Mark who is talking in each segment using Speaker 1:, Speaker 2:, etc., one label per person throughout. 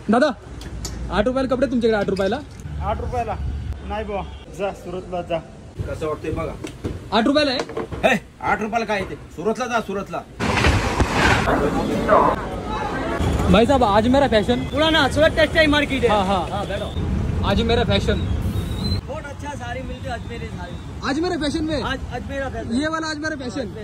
Speaker 1: दादा 8 रुपयाला कपडे तुमच्याकडे? 8 रुपयाला?
Speaker 2: 8 रुपयाला नाही बुवा, जा सुरतला जा.
Speaker 3: कसं वाटतंय बघा.
Speaker 1: 8 रुपयाला आहे?
Speaker 3: 8 रुपयाला काय येते? सुरतला जा, सुरतला.
Speaker 1: भाई साहब आज मेरा फैशन
Speaker 2: पुराना सूरत टेक्सटाइल मार्केट है.
Speaker 1: हाँ हाँ
Speaker 2: बैठो.
Speaker 1: आज मेरा फैशन
Speaker 2: बहुत अच्छा साड़ी मिलती है अजमेरी साड़ी.
Speaker 1: आज मेरे फैशन में
Speaker 2: आज मेरा फैशन.
Speaker 1: ये वाला आज मेरा फैशन.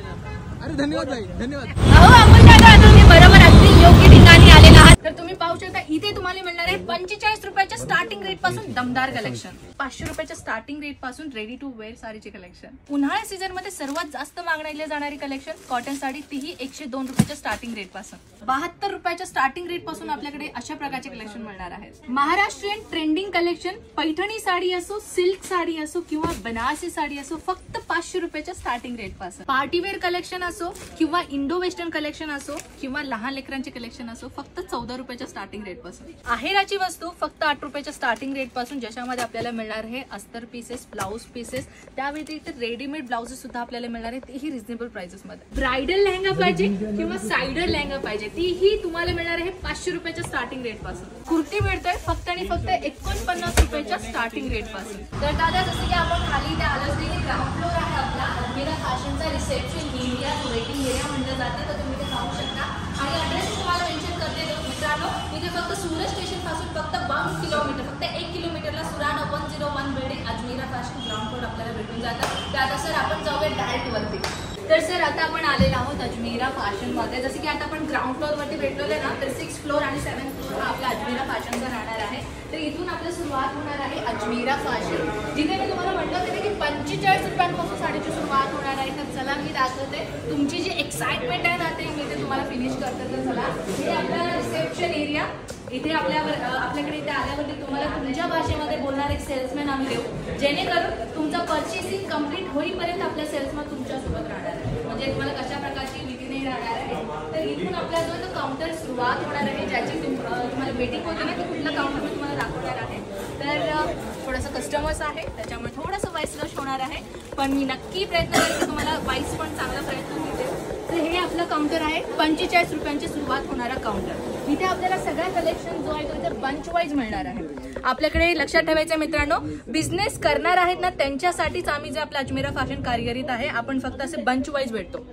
Speaker 1: अरे धन्यवाद भाई, धन्यवाद.
Speaker 4: अहो आपण दादा तुम्ही बरोबर अगदी योग्य ठिकाणी आलेला आहात. तर तुम्ही पाहू शकता इथे तुम्हाला मिळणार आहे 45 रुपयाच्या स्टार्टिंग रेट पासून दमदार कलेक्शन, 500 रुपयाच्या स्टार्टिंग रेट पासून रेडी टू वेअर साडीचे कलेक्शन, उन्हाळ्या सीझन मध्ये सर्वात जास्त मागण्याला जाणारी कलेक्शन कॉटन साडी, तीही 102 रुपयाच्या स्टार्टिंग रेट पासून, 72 रुपयाच्या स्टार्टिंग रेट पासून आपल्याकडे अशा प्रकारचे कलेक्शन मिळणार आहेत. महाराष्ट्रीयन ट्रेंडिंग कलेक्शन, पैठणी साडी असो, सिल्क साडी असो किंवा बनारसी साडी असो, फक्त 500 रुपयाच्या स्टार्टिंग रेट पासून. पार्टीवेअर कलेक्शन असो किंवा इंडो वेस्टर्न कलेक्शन असो किंवा लहान लेकरांचे कलेक्शन असो, फक्त 14 रुपयाच्या स्टार्टिंग रेट पासून. आहेराची वस्तू फक्त 8 रुपयाच्या स्टार्टिंग रेट पासून, ज्याच्यामध्ये आपल्याला मिळणार आहे अस्तर पीसेस, ब्लाउज पीसेस, त्या व्यतिरिक्त रेडीमेड ब्लाउजेस सुद्धा आपल्याला मिळणार आहे, तेही रिझनेबल प्राइसेस मध्ये. ब्रायडल लेहंगा पाहिजे किंवा साइडर लेहंगा पाहिजे, तीही तुम्हाला मिळणार आहे 500 रुपयाच्या स्टार्टिंग रेट पासून. कुर्ती मिळतोय फक्त आणि फक्त 49 रुपयाच्या स्टार्टिंग रेट पासून. तर दादा जसं की आपण खाली इथे आलो की ग्राउंड फ्लोर आहे आपला अजमेरा फॅशनचा रिसेप्शन एरिया, वेटिंग एरिया म्हटलं जातं, तर तुम्ही ते पाहू शकता. आणि ॲड्रेस तुम्हाला मेन्शन करते मित्रांनो, इथे फक्त सुरत स्टेशन पासून फक्त 1 किलोमीटर, फक्त 1 किलोमीटरला Surana 101 building Ajmera fashion ground floor आपल्याला भेटून जातं. तर आता सर आपण जाऊया डायरेक्ट वरती. तर सर आता आपण आलेलो आहोत अजमेरा फॅशन मध्ये. जसं की आता आपण ग्राउंड फ्लोर वरती भेटलेलो आहे ना, तर 6th फ्लोर आणि 7th फ्लोर हा आपला अजमेरा फॅशनचा राहणार आहे. तर इथून आपली सुरुवात होणार आहे अजमेरा फॅशन, जिथे मी तुम्हाला म्हटलं होतं की 45 रुपयांपासून साडीची सुरुवात होणार आहे. तर चला मी दाखवते, तुमची जी एक्साइटमेंट आहे ना ते मी ते तुम्हाला फिनिश करते. तर चला, हे आपला रिसेप्शन एरिया. इथे आपल्याकडे इथे आल्यावरती तुम्हाला तुमच्या भाषेमध्ये बोलणार एक सेल्समॅन आम्ही देऊ, जेणेकरून तुमचा परचेसिंग कम्प्लीट होईपर्यंत आपला सेल्समॅन तुमच्यासोबत राहणार आहे, म्हणजे तुम्हाला कशा प्रकारची भीती नाही राहणार आहे. तर इथून आपला जो तो काउंटर सुरुवात होणार आहे, ज्याची तुम्हाला वेटिंग होती ना, ते कुठलं काउंटर मी तुम्हाला दाखवणार आहे. तर थोडंसं कस्टमर्स आहे त्याच्यामुळे थोडंसं वाईस रश होणार आहे, पण मी नक्की प्रयत्न करेन की तुम्हाला वाईस पण चांगला प्रयत्न मिळेल. तर हे आपलं काउंटर आहे 45 रुपयांची सुरुवात होणारा काउंटर. इथे आपल्याला सगळ्या कलेक्शन जो आहे तो इथे बंच वाईज मिळणार आहे. आपल्याकडे लक्षात ठेवायचं मित्रांनो, बिझनेस करणार आहेत ना त्यांच्यासाठीच आम्ही जे आपलं अजमेरा फॅशन कार्यरत आहे, आपण फक्त असे बंच वाईज भेटतो.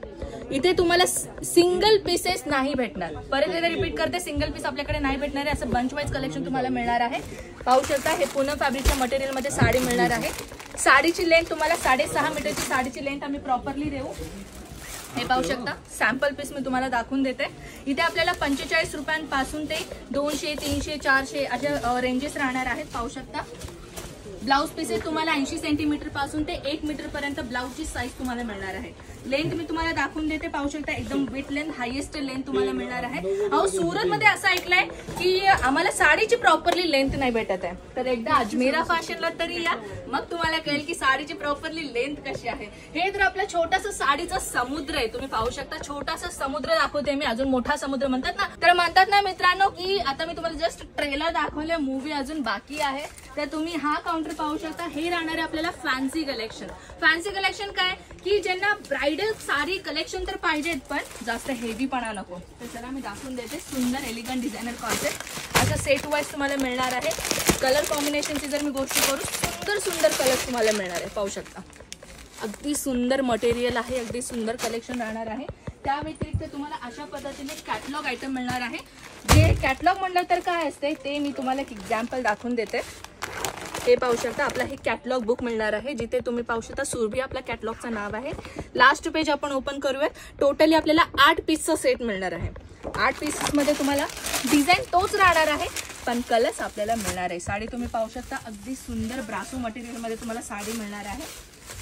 Speaker 4: इथे तुम्हाला सिंगल पीसेस नाही भेटणार. परत एकदा रिपीट करते, सिंगल पीस आपल्याकडे नाही भेटणार आहे, असं बंच वाईज कलेक्शन तुम्हाला मिळणार आहे. पाहू शकता, हे पूनम फॅब्रिकच्या मटेरियलमध्ये साडी मिळणार आहे. साडीची लेंथ तुम्हाला 6.5 मीटरची साडीची लेंथ आम्ही प्रॉपरली देऊ. हे पाहू शकता, सॅम्पल पीस मी तुम्हाला दाखवून देते. इथे आपल्याला 45 रुपयांपासून ते 200, 300, 400 अशा रेंजेस राहणार आहेत. पाहू शकता, ब्लाउज पीसेस तुम्हाला 80 सेंटीमीटर पासून ते 1 मीटर पर्यंत ब्लाउजची साईज तुम्हाला मिळणार आहे. लेंथ मी तुम्हाला दाखवून देते. पाहू शकता, एकदम विथ लेंथ, हायेस्ट लेंथ तुम्हाला मिळणार आहे. अहो सुरत मध्ये असं ऐकलंय की आम्हाला साडीची प्रॉपरली लेंथ नाही भेटत आहे, तर एकदा अजमेरा फॅशनला तरी या, मग तुम्हाला कळेल की साडीची प्रॉपरली लेंथ कशी आहे. हे तर आपला छोटासा साडीचा समुद्र आहे. तुम्ही पाहू शकता, छोटासा समुद्र दाखवते मी. अजून मोठा समुद्र म्हणतात ना मित्रांनो, की आता मी तुम्हाला जस्ट ट्रेलर दाखवले, मूवी अजून बाकी आहे. तर तुम्ही हा काउंटर पाहू शकता. हे राहणार आहे आपल्याला फॅन्सी कलेक्शन. फॅन्सी कलेक्शन काय की ज्यांना ब्राइडल साडी कलेक्शन तर पाहिजेत, पण जास्त हेवीपणा नको. तर चला मी दाखवून देते. सुंदर एलिगंट डिझायनर कॉन्सेप्ट असं सेट वाईज तुम्हाला मिळणार आहे. कलर कॉम्बिनेशनची जर मी गोष्ट करू, सुंदर सुंदर कलर तुम्हाला मिळणार आहे. पाहू शकता, अगदी सुंदर मटेरियल आहे, अगदी सुंदर कलेक्शन राहणार आहे. त्या व्यतिरिक्त तुम्हाला अशा पद्धतीने कॅटलॉग आयटम मिळणार आहे. जे कॅटलॉग म्हणलं तर काय असते ते मी तुम्हाला एक एक्झाम्पल दाखवून देते. हे पाहू शकता, आपला हे कॅटलॉग बुक मिळणार आहे, जिथे तुम्ही पाहू शकता सुरभी आपल्या कॅटलॉगचं नाव आहे. लास्ट पेज आपण ओपन करूयात. टोटली आपल्याला 8 पीसचा सेट मिळणार आहे. 8 पीसेसमध्ये तुम्हाला डिझाईन तोच राहणार आहे, पण कलर्स आपल्याला मिळणार आहे. साडी तुम्ही पाहू शकता, अगदी सुंदर ब्रासो मटेरियलमध्ये तुम्हाला साडी मिळणार आहे.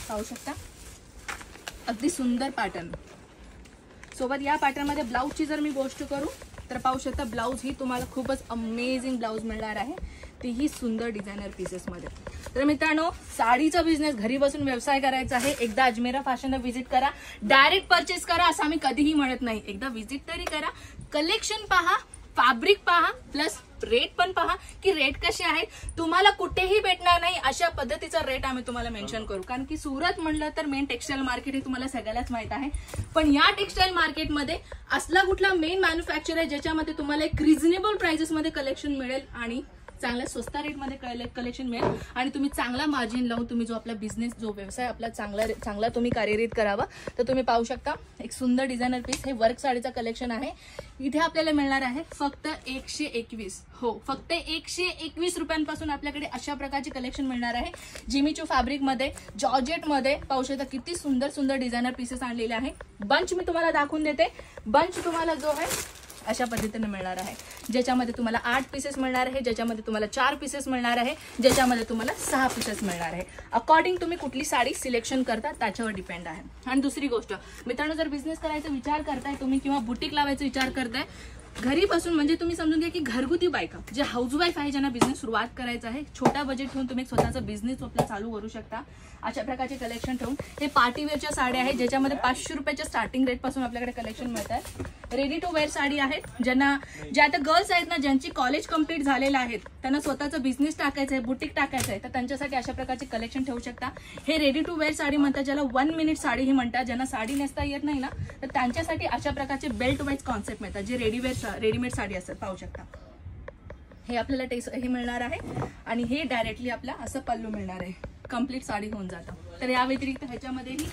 Speaker 4: पाहू शकता, अगदी सुंदर पॅटर्न सोबत. या पॅटर्नमध्ये ब्लाऊजची जर मी गोष्ट करू तर पाहू शकता, ब्लाऊज ही तुम्हाला खूपच अमेझिंग ब्लाऊज मिळणार आहे, तीही सुंदर डिझायनर पीसेसमध्ये. तर मित्रांनो, साडीचा बिझनेस घरी बसून व्यवसाय करायचा आहे, एकदा अजमेरा फॅशनला व्हिजिट करा. डायरेक्ट परचेस करा असं आम्ही कधीही म्हणत नाही, एकदा व्हिजिट तरी करा. कलेक्शन पहा, फॅब्रिक पहा, प्लस रेट पण पहा की रेट कसे आहेत, तुम्हाला कुठेही भेटणार नाही अशा पद्धतीचा रेट आम्ही तुम्हाला मेन्शन करू. कारण की सुरत म्हणलं तर मेन टेक्सटाईल मार्केट हे तुम्हाला सगळ्यालाच माहित आहे. पण या टेक्सटाईल मार्केटमध्ये असला कुठला मेन मॅन्युफॅक्चर आहे ज्याच्यामध्ये तुम्हाला एक रिझनेबल प्राइसेस मध्ये कलेक्शन मिळेल आणि चांगल्या स्वस्त रेटमध्ये कलेक्शन मिळेल आणि तुम्ही चांगला मार्जिन लावून तुम्ही जो आपला बिझनेस जो व्यवसाय आपला चांगला तुम्ही कार्यरत करावा. तर तुम्ही पाहू शकता एक सुंदर डिझायनर पीस, हे वर्क साडीचा कलेक्शन आहे. इथे आपल्याला मिळणार आहे फक्त 121, हो फक्त 121 रुपयांपासून आपल्याकडे अशा प्रकारचे कलेक्शन मिळणार आहे. जिमीचू फॅब्रिक मध्ये, जॉर्जेट मध्ये पाहू शकता किती सुंदर सुंदर डिझायनर पीसेस आणलेले आहे. बंच मी तुम्हाला दाखवून देते. बंच तुम्हाला जो आहे अशा पद्धतीने मिळणार आहे, ज्याच्यामध्ये तुम्हाला 8 पीसेस मिळणार आहे, ज्याच्यामध्ये तुम्हाला 4 पीसेस मिळणार आहे, ज्याच्यामध्ये तुम्हाला 6 पीसेस मिळणार आहे. अकॉर्डिंग तुम्ही कुठली साडी सिलेक्शन करता त्याच्यावर डिपेंड आहे. आणि दुसरी गोष्ट मित्रांनो, जर बिझनेस करायचा विचार करताय तुम्ही किंवा बुटीक लावायचा विचार करताय घरी बसून, म्हणजे तुम्ही समजून घ्या की घरगुती बायका जे हाऊसवाईफ आहे ज्यांना बिझनेस सुरुवात करायचा आहे, छोटा बजेट ठेवून तुम्ही स्वतःचा बिझनेस आपला चालू करू शकता. अशा प्रकारचे कलेक्शन ठेवून हे पार्टीवेअरच्या साड्या आहेत ज्याच्यामध्ये 500 रुपयाच्या स्टार्टिंग रेट पासून आपल्याकडे कलेक्शन मिळतात. रेडी टू वेअर साडी आहेत, ज्या आता गर्ल्स आहेत ना ज्यांची कॉलेज कंप्लीट झालेलं आहेत, त्यांना स्वतःचा बिझनेस टाकायचा आहे, बुटीक टाकायचं आहे, तर त्यांच्यासाठी अशा प्रकारचे कलेक्शन ठेवू शकता. हे रेडी टू वेअर साडी म्हणतात, ज्याला 1 मिनिट साडी ही म्हणतात. ज्यांना साडी नेसता येत नाही ना तर त्यांच्यासाठी अशा प्रकारचे बेल्ट वाईज कॉन्सेप्ट मिळतात, जे रेडीमेड साडी असतात. पाहू शकता हे आपल्याला हे मिळणार आहे आणि हे डायरेक्टली आपला असं पल्लू मिळणार आहे, कंप्लीट साडी होऊन जातं. तर या व्यतिरिक्त ह्याच्यामध्येही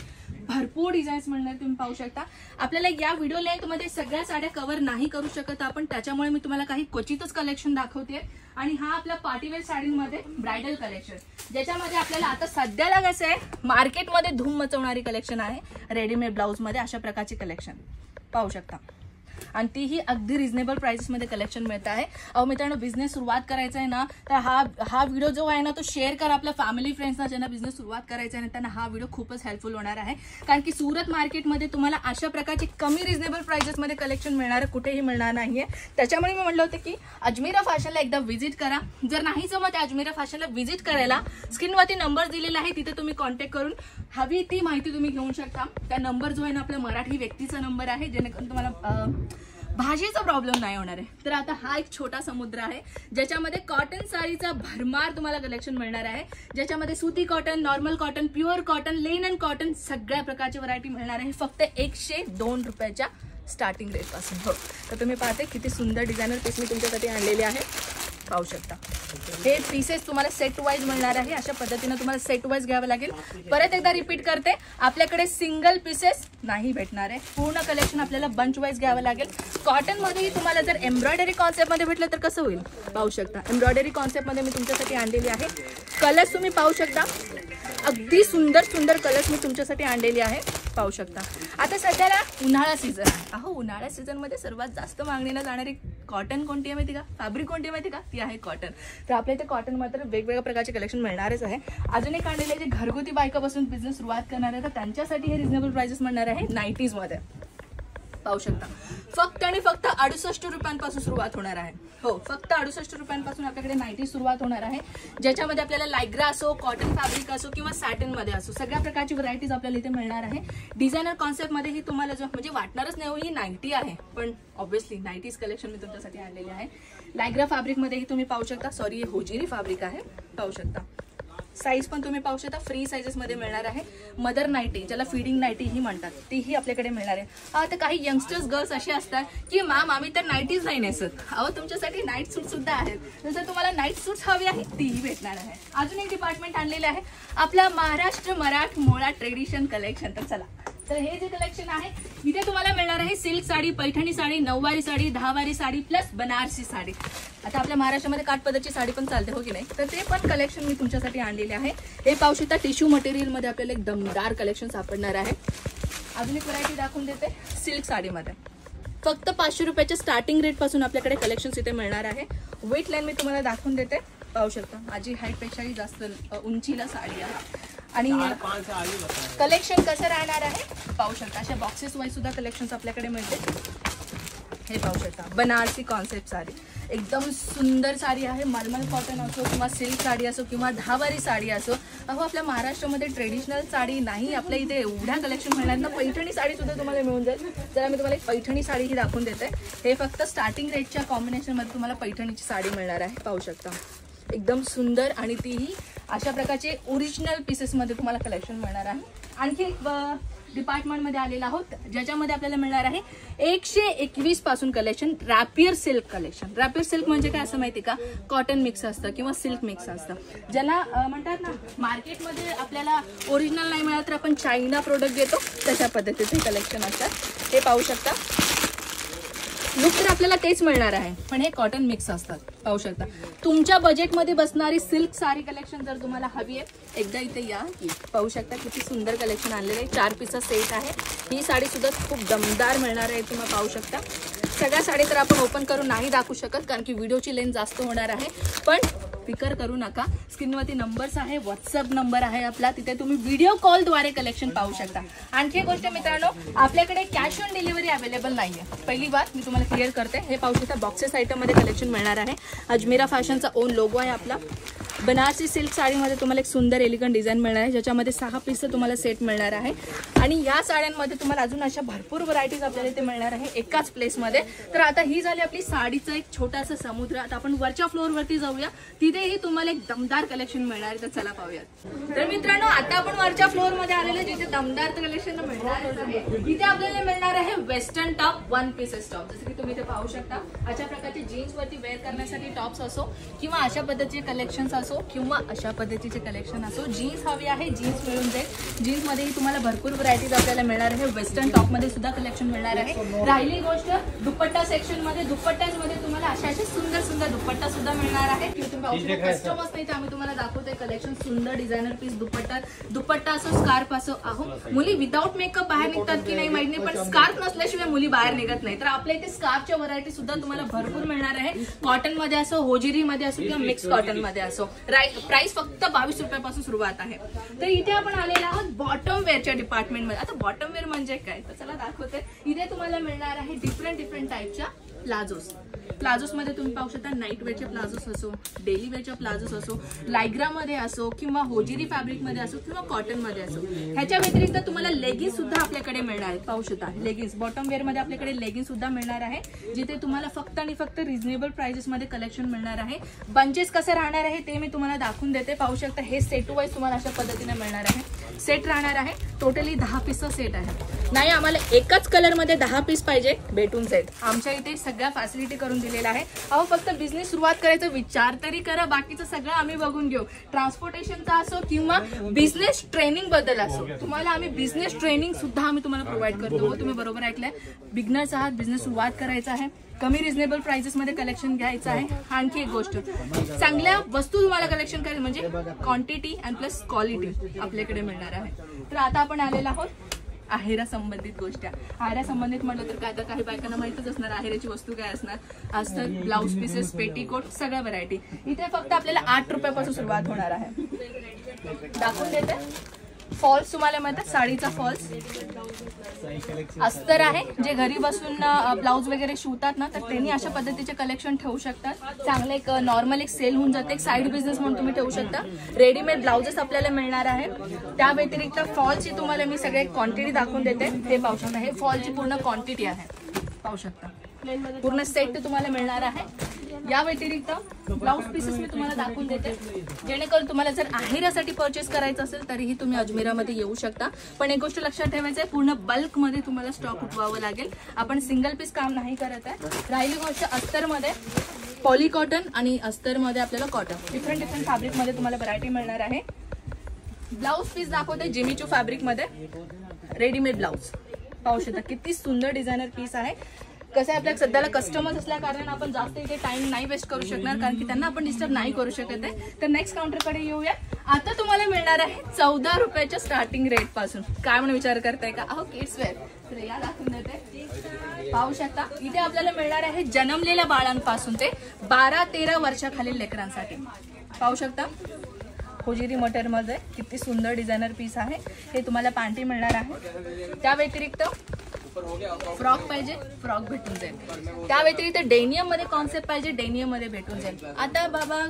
Speaker 4: भरपूर डिझाईन्स मिळणार, तुम्ही पाहू शकता. आपल्याला या व्हिडिओ लेंथ मध्ये सगळ्या साड्या कव्हर नाही करू शकत आपण, त्याच्यामुळे मी तुम्हाला काही क्वचितच कलेक्शन दाखवते. आणि हा आपला पार्टीवेअर साडीमध्ये ब्रायडल कलेक्शन, ज्याच्यामध्ये आपल्याला आता सध्याला कसं आहे मार्केटमध्ये धूम मचवणारी कलेक्शन आहे. रेडीमेड ब्लाउज मध्ये अशा प्रकारची कलेक्शन पाहू शकता आणि तीही अगदी रिझनेबल प्राइसेस मध्ये कलेक्शन मिळत आहे. अहो मित्रांनो, बिझनेस सुरुवात करायचा आहे ना तर हा व्हिडिओ जो आहे ना तो शेअर करा आपल्या फॅमिली फ्रेंड्सना ज्यांना बिझनेस सुरुवात करायचा आहे ना, त्यांना हा व्हिडिओ खूपच हेल्पफुल होणार आहे. कारण की सुरत मार्केटमध्ये तुम्हाला अशा प्रकारची कमी रिझनेबल प्राइसेस मध्ये कलेक्शन मिळणार कुठेही मिळणार नाहीये. त्याच्यामुळे मी म्हटलं होतं की अजमेरा फॅशनला एकदा व्हिजिट करा. जर नाही जमत अजमेरा फॅशनला व्हिजिट करायला, स्क्रीनवरती नंबर दिलेला आहे, तिथे तुम्ही कॉन्टॅक्ट करून हवी ती माहिती तुम्ही घेऊ शकता. त्या नंबर जो आहे ना आपला मराठी व्यक्तीचा नंबर आहे, जेणेकरून तुम्हाला भाषेचा प्रॉब्लेम नाही होणार आहे. तर आता हा एक छोटा समुद्र आहे ज्याच्यामध्ये कॉटन साडीचा भरमार तुम्हाला कलेक्शन मिळणार आहे, ज्याच्यामध्ये सुती cotton, normal cotton, pure cotton, Lennon cotton सगळ्या प्रकारची व्हरायटी मिळणार आहे फक्त 102 रुपयाच्या स्टार्टिंग रेट पासून. हो, तर तुम्ही पाहते किती सुंदर डिझायनर पीस मी तुमच्यासाठी आणलेले आहे, पाहू शकता. हे पीसेस तुम्हाला सेट वाईज मिळणार आहे. अशा पद्धतीने तुम्हाला सेट वाईज घ्यावं लागेल. परत एकदा रिपीट करते, आपल्याकडे सिंगल पीसेस नाही भेटणार आहे, पूर्ण कलेक्शन आपल्याला बंच वाईज घ्यावं लागेल. कॉटन मध्येही तुम्हाला जर एम्ब्रॉयडरी कॉन्सेप्ट मध्ये भेटलं तर कसं होईल, पाहू शकता. एम्ब्रॉयडरी कॉन्सेप्ट मध्ये मी तुमच्यासाठी आणलेली आहे. कलर्स तुम्ही पाहू शकता, अगदी सुंदर सुंदर कलर्स मी तुमच्यासाठी आणलेली आहे, पाहू शकता. आता सध्याला उन्हाळा सीझन आहे. अहो, उन्हाळ्या सीझन मध्ये सर्वात जास्त मागणीला जाणारी कॉटन कोणती आहे माहिती का, फॅब्रिक कोणती आहे माहिती का, ती आहे कॉटन. तर आपल्या इथे कॉटन मात्र वेगवेगळ्या प्रकारचे कलेक्शन मिळणारच आहे. अजून एक आणलेले जे घरगुती बायकापासून बिझनेस सुरुवात करणार आहे तर त्यांच्यासाठी हे रिझनेबल प्राइसेस मिळणार आहे 90s मध्ये, पाहू शकता. फक्त आणि फक्त 68 रुपयांपासून सुरुवात होणार आहे. हो, फक्त 68 रुपयांपासून आपल्याकडे 90 सुरुवात होणार आहे, ज्याच्यामध्ये आपल्याला लायग्रा असो, कॉटन फॅब्रिक असो किंवा सॅटिन मध्ये असो सगळ्या प्रकारची व्हरायटीज आपल्याला इथे मिळणार आहे. डिझायनर कॉन्सेप्ट मध्ये ही तुम्हाला जो म्हणजे वाटणारच नाही ही 90 आहे, पण ऑब्व्हियसली 90s कलेक्शन मी तुमच्यासाठी आणलेले आहे. लायग्रा फॅब्रिक मध्येही तुम्ही पाहू शकता, सॉरी हे होजिरी फॅब्रिक आहे, पाहू शकता. साईज पण तुम्ही पाहू शकता, फ्री साईजेस मध्ये मिळणार आहे. मदर नाईटी, ज्याला फीडिंग नाईटी ही म्हणतात, तीही आपल्याकडे मिळणार आहे. आता काही यंगस्टर्स गर्ल्स असे असतात की मॅम आम्ही तर नाईटीज नाही नेसत. अहो, तुमच्यासाठी नाईट सूट सुद्धा आहेत. जर तुम्हाला नाईट सूट्स हवी आहे तीही भेटणार आहे. अजून एक डिपार्टमेंट आणलेले आहे, आपला महाराष्ट्र मराठमोळा ट्रेडिशन कलेक्शन. तर चला, तर हे जे कलेक्शन आहे इथे तुम्हाला मिळणार आहे सिल्क साडी, पैठणी साडी, नऊवारी साडी, 10वारी साडी प्लस बनारसी साडी. आता आपल्या महाराष्ट्रामध्ये काठपदरची साडी पण चालते, हो की नाही, तर ते पण कलेक्शन मी तुमच्यासाठी आणलेले आहे. हे पाहू शकता, टिश्यू मटेरियल मध्ये आपल्याला एक दमदार कलेक्शन सापडणार आहे. अजून एक व्हरायटी दाखवून देते सिल्क साडीमध्ये. फक्त 500 रुपयाच्या स्टार्टिंग रेट पासून आपल्याकडे कलेक्शन इथे मिळणार आहे. वेट लाईन मी तुम्हाला दाखवून देते, पाहू शकता. माझी हाईट पेक्षाही जास्त उंचीला साडी आहे आणि कलेक्शन कसं राहणार आहे पाहू शकता. अशा बॉक्सेस वाईज सुद्धा कलेक्शन आपल्याकडे मिळते. हे पाहू शकता बनारसी कॉन्सेप्ट साडी, एकदम सुंदर साडी आहे. मलमल कॉटन असो किंवा सिल्क साडी असो किंवा दहावारी साडी असो, अहो आपल्या महाराष्ट्रामध्ये ट्रेडिशनल साडी नाही, आपल्या इथे एवढ्या कलेक्शन मिळणार ना. पैठणी साडी सुद्धा तुम्हाला मिळून जाईल. जरा मी तुम्हाला एक पैठणी साडी ही दाखवून देते. हे फक्त स्टार्टिंग रेटच्या कॉम्बिनेशनमध्ये तुम्हाला पैठणीची साडी मिळणार आहे. पाहू शकता एकदम सुंदर, आणि तीही अशा प्रकारचे ओरिजिनल पीसेसमध्ये तुम्हाला कलेक्शन मिळणार आहे. आणखी एक डिपार्टमेंटमध्ये आलेला आहोत ज्याच्यामध्ये आपल्याला मिळणार आहे 121 पासून collection rapier silk collection. Rapier silk म्हणजे काय असं माहिती का, कॉटन मिक्स असतं किंवा सिल्क मिक्स असतं. ज्याला म्हणतात ना मार्केटमध्ये आपल्याला ओरिजिनल नाही मिळालं तर आपण चायना प्रोडक्ट घेतो, तशा पद्धतीचे कलेक्शन असतात. हे पाहू शकता. लुक तर आपल्याला तेच मिळणार आहे, पण हे कॉटन मिक्स असतात. पाहू शकता तुमच्या बजेटमध्ये बसणारी सिल्क साडी कलेक्शन जर तुम्हाला हवी आहे, एकदा इथे या. पाहू शकता किती सुंदर कलेक्शन आलेलं आहे. 4 पीसचा सेट आहे. ही साडी सुद्धा खूप दमदार मिळणार आहे. तुम्ही पाहू शकता. सगळ्या साडी तर आपण ओपन करून नाही दाखवू शकत कारण की व्हिडिओची लेंथ जास्त होणार आहे, पण फिकर करू नका. स्क्रीनवरती नंबर्स आहे, व्हॉट्सअप नंबर आहे आपला, तिथे तुम्ही व्हिडिओ कॉलद्वारे कलेक्शन पाहू शकता. आणखी एक गोष्ट मित्रांनो, आपल्याकडे कॅश ऑन डिलिव्हरी अवेलेबल नाहीये. पहिली बात मी तुम्हाला क्लिअर करते. हे पाहू शकता बॉक्सेस आयटममध्ये कलेक्शन मिळणार आहे. अजमेरा फॅशनचा ओन लोगो आहे आपला. बनारसी सिल्क साडीमध्ये तुम्हाला एक सुंदर एलिगंट डिझाईन मिळणार आहे, ज्याच्यामध्ये 6 पीसचं तुम्हाला सेट मिळणार आहे. आणि या साड्यांमध्ये तुम्हाला अजून अशा भरपूर व्हरायटीज आपल्याला इथे मिळणार आहे एकाच प्लेसमध्ये. तर आता ही झाली आपली साडीचं एक छोटासा समुद्र. आता आपण वरच्या फ्लोअरवरती जाऊया, तिथेही तुम्हाला एक दमदार कलेक्शन मिळणार आहे. तर चला पाहूयात. तर मित्रांनो आता आपण वरच्या फ्लोअरमध्ये आलेले, जिथे दमदार कलेक्शन मिळणार आहे. इथे आपल्याला मिळणार आहे वेस्टर्न टॉप, 1 पीसेस टॉप. जसं की तुम्ही इथे पाहू शकता, अशा प्रकारचे जीन्स वरती वेअर करण्यासाठी टॉप्स असो किंवा अशा पद्धतीचे कलेक्शन्स असो किंवा अशा पद्धतीचे कलेक्शन असो. जीन्स हवी आहे, जीन्स मिळून जाईल. जीन्स मध्येही तुम्हाला भरपूर व्हरायटीज आपल्याला मिळणार आहे. वेस्टर्न टॉप मध्ये सुद्धा कलेक्शन मिळणार आहे. राहिली गोष्ट दुपट्टा सेक्शन मध्ये, दुपट्ट्यामध्ये तुम्हाला अशा सुंदर सुंदर दुपट्टा सुद्धा मिळणार आहे. कस्टमर्स नाही तर आम्ही तुम्हाला दाखवतोय कलेक्शन. सुंदर डिझायनर पीस दुपट्टा असो, स्कार्फ असो. अहो मुली विदाऊट मेकअप बाहेर निघतात की नाही माहिती नाही, पण स्कार्फ नसल्याशिवाय मुली बाहेर निघत नाही. तर आपल्या इथे स्कार्फच्या व्हरायटी सुद्धा तुम्हाला भरपूर मिळणार आहे. कॉटन मध्ये असो, होजिरी मध्ये असो किंवा मिक्स कॉटन मध्ये असो. प्राइस फक्त 22 रुपयापासून सुरुवात आहे. तर इथे आपण आलेला आहोत बॉटम वेअरच्या डिपार्टमेंटमध्ये. आता बॉटम वेअर म्हणजे काय, तर चला दाखवते. इथे तुम्हाला मिळणार आहे डिफरंट टाईपच्या प्लाझोस मध्ये तुम्ही पाहू शकता. नाईट वेअरचे प्लाझोस असो, डेली वेअरचे प्लाझोस असो, लायग्रा मध्ये असो किंवा होजिरी फॅब्रिक मध्ये असो किंवा कॉटन मध्ये असो. ह्याच्या व्यतिरिक्त तुम्हाला लेगिन्स सुद्धा आपल्याकडे मिळणार आहेत. पाहू शकता लेगिन्स, बॉटम वेअर मध्ये आपल्याकडे लेगिन्स सुद्धा मिळणार आहे, जिथे तुम्हाला फक्त आणि फक्त रिझनेबल प्राइसेस मध्ये कलेक्शन मिळणार आहे. बंचेस कसं राहणार आहे ते मी तुम्हाला दाखवून देते. पाहू शकता हे सेट वाईज तुम्हाला अशा पद्धतीने मिळणार आहे. सेट राहणार आहे. टोटली 10 पीसचा सेट आहे. नाही आम्हाला एकाच कलर मध्ये 10 पीस पाहिजे, भेटून जाईल. आमच्या इथे सगळ्या फॅसिलिटी करून दिलेला आहे. अहो फक्त बिझनेस सुरुवात करायचा विचार तरी करा, बाकीचं सगळं आम्ही बघून घेऊ. ट्रान्सपोर्टेशनचा असो किंवा बिझनेस ट्रेनिंग बद्दल असो, तुम्हाला आम्ही बिझनेस ट्रेनिंग सुद्धा आम्ही तुम्हाला प्रोव्हाइड करतो. तुम्ही बरोबर ऐकलंय. बिगनर्स आहात, बिझनेस सुरुवात करायचा आहे, कमी रिझनेबल प्राइसेस मध्ये कलेक्शन घ्यायचं आहे. आणखी एक गोष्ट, चांगल्या वस्तू तुम्हाला कलेक्शन करायचं म्हणजे क्वांटिटी अँड प्लस क्वालिटी आपल्याकडे मिळणार आहे. तर आता आपण आलेलो आहोत आहेरा संबंधित गोष्टी. आहेरा संबंधित म्हटलं तर काय, तर काही बायकांना माहितच असणार आहेराची वस्तू काय असतात. ब्लाउज पीसेस, पेटीकोट, सगळ्या व्हरायटी. इथे फक्त आपल्याला 8 रुपयापासून सुरुवात होणार आहे. दाखवून देते. फॉल्स तुम्हाला मिळतात, साडीचा फॉल्स अस्तर आहे. जे घरी बसून ब्लाउज वगैरे शिवतात ना, तर त्यांनी अशा पद्धतीचे कलेक्शन ठेवू शकतात. चांगलं एक नॉर्मल एक सेल होऊन जाते, एक साईड बिझनेस म्हणून तुम्ही ठेवू शकता. रेडीमेड ब्लाउजेस आपल्याला मिळणार आहे. त्या व्यतिरिक्त फॉलची तुम्हाला मी सगळे क्वांटिटी दाखवून देते. हे पाहू शकता, हे फॉलची पूर्ण क्वांटिटी आहे. पाहू शकता पूर्ण सेट तुम्हाला मिळणार आहे. या व्यतिरिक्त ब्लाउज पीसेस मी तुम्हाला दाखवून देते, जेणेकरून तुम्हाला जर आहेरासाठी परचेस करायचं असेल तरीही तुम्ही अजमेरामध्ये येऊ शकता. पण एक गोष्ट लक्षात ठेवायचं आहे, पूर्ण बल्कमध्ये तुम्हाला स्टॉक उठवावं लागेल. आपण सिंगल पीस काम नाही करत आहे. राहिली गोष्ट अस्तरमध्ये, पॉली कॉटन आणि अस्तरमध्ये आपल्याला कॉटन, डिफरंट फॅब्रिकमध्ये तुम्हाला व्हरायटी मिळणार आहे. ब्लाउज पीस दाखवते जिमीचू फॅब्रिकमध्ये, रेडीमेड ब्लाउज. पाहू शकता किती सुंदर डिझायनर पीस आहे. कसं आहे, आपल्या सध्याला कस्टमर्स असल्या कारण आपण जास्त इथे टाइम नाही वेस्ट करू शकणार, कारण की त्यांना आपण डिस्टर्ब नाही करू शकत आहे. तर नेक्स्ट काउंटरकडे येऊया. आता तुम्हाला मिळणार आहे 14 रुपयाच्या स्टार्टिंग रेट पासून. काय म्हणून विचार करताय का, अहो किड्स वेअर. तर या दाखवून देते. पाहू शकता इथे आपल्याला मिळणार आहे जन्मलेल्या बाळांपासून ते 12-13 वर्षाखालील लेकरांसाठी. पाहू शकता होजिरी मटेरियलमध्ये किती सुंदर डिझायनर पीस आहे. हे तुम्हाला पॅन्टी मिळणार आहे. त्या व्यतिरिक्त फ्रॉक पाहिजे फ्रॉक भेटून जाईल. त्या व्यतिरिक्त डेनियम मध्ये कॉन्सेप्ट पाहिजे डेनियम मध्ये भेटून जाईल. आता बाबा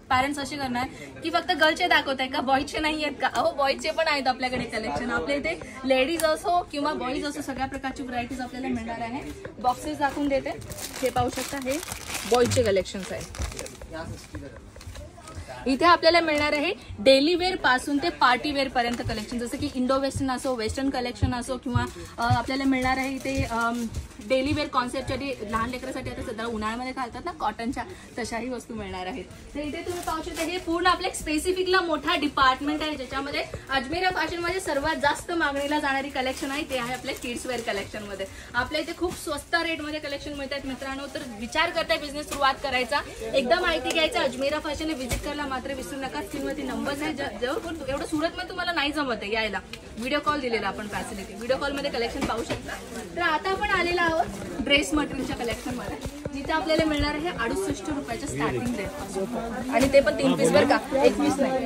Speaker 4: पॅरेंट्स असे करणार की फक्त गर्लचे दाखवत आहे का बॉईजचे नाही आहेत का? अहो बॉईजचे पण आहेत आपल्याकडे कलेक्शन. आपल्या इथे लेडीज असो किंवा बॉईज असो सगळ्या प्रकारची व्हरायटीज आपल्याला मिळणार आहे. बॉक्सेस दाखवून देते. हे पाहू शकता हे बॉईजचे कलेक्शन्स आहेत. इथे आपल्याला मिळणार आहे डेली वेअर पासून ते पार्टी वेअर पर्यंत कलेक्शन. जसं की इंडो वेस्टर्न असो वेस्टर्न कलेक्शन असो किंवा आपल्याला मिळणार आहे इथे डेली वेअर कॉन्सेप्टसाठी लहान लेकरांसाठी आता सध्या उन्हाळ्यामध्ये घालतात ना कॉटनच्या तशाही वस्तू मिळणार आहेत. तर इथे तुम्ही पाहू शकता हे पूर्ण आपल्या स्पेसिफिकला मोठा डिपार्टमेंट आहे ज्याच्यामध्ये अजमेरा फॅशनमध्ये सर्वात जास्त मागणीला जाणारी कलेक्शन आहे ते आहे आपल्या किड्स वेअर कलेक्शनमध्ये. आपल्या इथे खूप स्वस्त रेटमध्ये कलेक्शन मिळतात मित्रांनो. तर विचार करताय बिझनेस सुरुवात करायचा एकदा माहिती घ्यायचा अजमेरा फॅशन व्हिजिट करायला मात्र विसरू नका. स्क्रीनवरती नंबर्स आहे. एवढं सुरतमध्ये तुम्हाला नाही जमत आहे यायला व्हिडिओ कॉल दिलेला आपण फॅसिलिटी व्हिडिओ कॉलमध्ये कलेक्शन पाहू शकता. तर आता आपण आलेला आहोत ड्रेस मटेरियलच्या कलेक्शन मध्ये जिथे आपल्याला मिळणार आहे 68 रुपयाच्या स्टार्टिंग रेट आणि ते पण 3 पीस वर का 1 पीस नाही.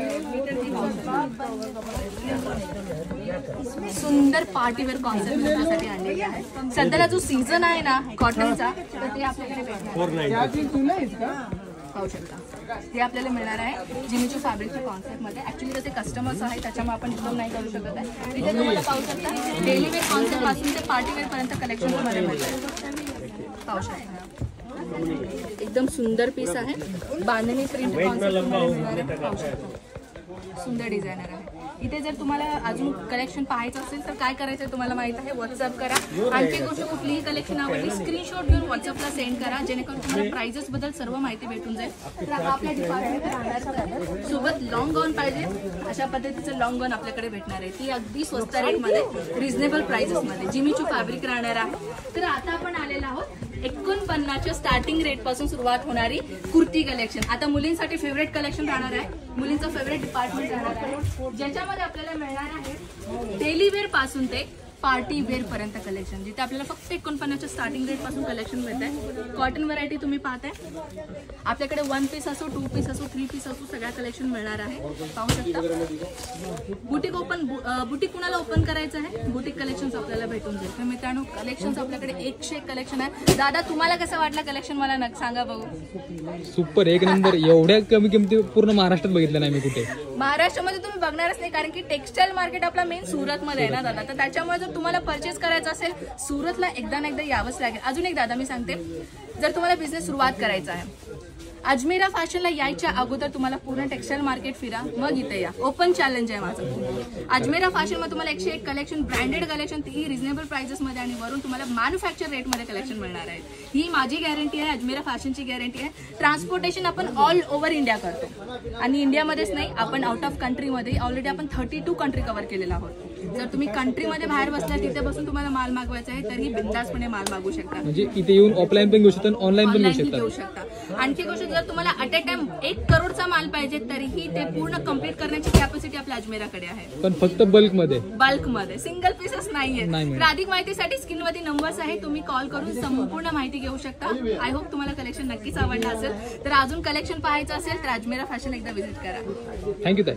Speaker 4: सुंदर पार्टी वेअर कॉन्सेप्ट त्यासाठी आणलेली आहे. सध्याला जो सीझन आहे ना कॉटनचा तर ते आपल्याकडे भेटणार. पाहू शकता हे आपल्याला मिळणार आहे जिमीचू फॅब्रिकच्या कॉन्सेप्ट मध्ये. ऍक्च्युली त्याचे कस्टमर्स आहेत त्याच्यामुळे आपण डिस्काउंट नाही करू शकत आहे. तिथे तुम्हाला पाहू शकता डेली वेअर कॉन्सेप्ट पासून ते पार्टी वेअर पर्यंत कलेक्शन मध्ये मिळतात. पाहू शकता एकदम सुंदर पीस आहे. बांधणी प्रिंट कॉन्सेप्ट मध्ये मिळणार आहे. पाहू शकता सुंदर डिझायनर आहे. इथे जर तुम्हाला अजून कलेक्शन पाहायचं असेल तर काय करायचं तुम्हाला माहित आहे व्हॉट्सअप करा. आणखी गोष्ट कुठलीही कलेक्शन आवडली स्क्रीनशॉट घेऊन व्हॉट्सअपला सेंड करा जेणेकरून तुम्हाला प्राइजेस बद्दल सर्व माहिती भेटून जाईल. तर आपल्या डिपार्टमेंट सोबत लॉंग गाऊन पाहिजे अशा पद्धतीचं लॉंग गाऊन आपल्याकडे भेटणार आहे. ती अगदी स्वस्त रेटमध्ये रिझनेबल प्राइजेसमध्ये जिमीचू फॅब्रिक राहणार आहे. तर आता आपण आलेलो आहोत 49च्या स्टार्टिंग रेट पासून सुरुवात होणारी कुर्ती कलेक्शन. आता मुलींसाठी फेवरेट कलेक्शन राहणार आहे. मुलींचं फेवरेट डिपार्टमेंट राहणार आहे ज्याच्यामध्ये आपल्याला मिळणार आहे डेली वेअर पासून ते पार्टी वेअर पर्यंत कलेक्शन जिथे आपल्याला फक्त 49च्या स्टार्टिंग रेट पासून कलेक्शन मिळत आहे. कॉटन व्हरायटी तुम्ही पाहताय आपल्याकडे 1 पीस असो 2 पीस असो 3 पीस असो सगळ्या कलेक्शन मिळणार आहे. पाहू शकता बुटीक कुणाला ओपन करायचं आहे बुटीक कलेक्शन आपल्याला भेटून जाईल. तर मित्रांनो कलेक्शन आपल्याकडे 101 कलेक्शन आहे. दादा तुम्हाला कसं वाटलं कलेक्शन मला सांगा बघू.
Speaker 1: सुपर एक नंबर. एवढ्या कमी किमती पूर्ण महाराष्ट्रात बघितलं नाही मी कुठे.
Speaker 4: महाराष्ट्रामध्ये तुम्ही बघणारच नाही कारण की टेक्सटाईल मार्केट आपला मेन सुरतमध्ये आहे ना दादा. तर त्याच्यामुळे जर तुम्हाला परचेस करायचं असेल सुरतला एकदा ना एकदा यावंच लागेल. अजून एक दादा मी सांगते जर तुम्हाला बिझनेस सुरुवात करायचा आहे अजमेरा फॅशनला यायच्या अगोदर तुम्हाला पूर्ण टेक्सटाईल मार्केट फिरा मग इथे या. ओपन चॅलेंज आहे माझं. अजमेरा फॅशनमध्ये तुम्हाला 101 कलेक्शन ब्रँडेड कलेक्शन तीही रिझनेबल प्राइसेसमध्ये आणि वरून तुम्हाला मॅन्युफॅक्चर रेटमध्ये कलेक्शन मिळणार आहे. ही माझी गॅरंटी आहे अजमेरा फॅशनची गॅरंटी आहे. ट्रान्सपोर्टेशन आपण ऑल ओव्हर इंडिया करतो आणि इंडियामध्येच नाही आपण आउट ऑफ कंट्रीमध्ये ऑलरेडी आपण 32 कंट्री कव्हर केलेला आहोत. जर तुम्ही कंट्रीमध्ये बाहेर बसला तिथे बसून तुम्हाला माल मागवायचा आहे तरी बिंदासपणे माल मागू शकता.
Speaker 1: म्हणजे इथे येऊन ऑफलाईन पण घेऊ शकता ऑनलाईन पण घेऊ
Speaker 4: शकता. आणखी गोष्ट जर तुम्हाला ॲट अ टाइम 1 करोडचा माल पाहिजे तरीही ते पूर्ण कम्प्लीट करण्याची कॅपॅसिटी आपल्या अजमेराकडे आहे.
Speaker 1: पण फक्त बल्कमध्ये
Speaker 4: सिंगल पीसेस नाहीये. तर अधिक माहितीसाठी स्क्रीनवरती नंबर्स आहे तुम्ही कॉल करून संपूर्ण माहिती घेऊ शकता. आय होप तुम्हाला कलेक्शन नक्कीच आवडलं असेल. तर अजून कलेक्शन पाहायचं असेल तर अजमेरा फॅशन एकदा व्हिजिट करा.
Speaker 1: थँक्यू ताई.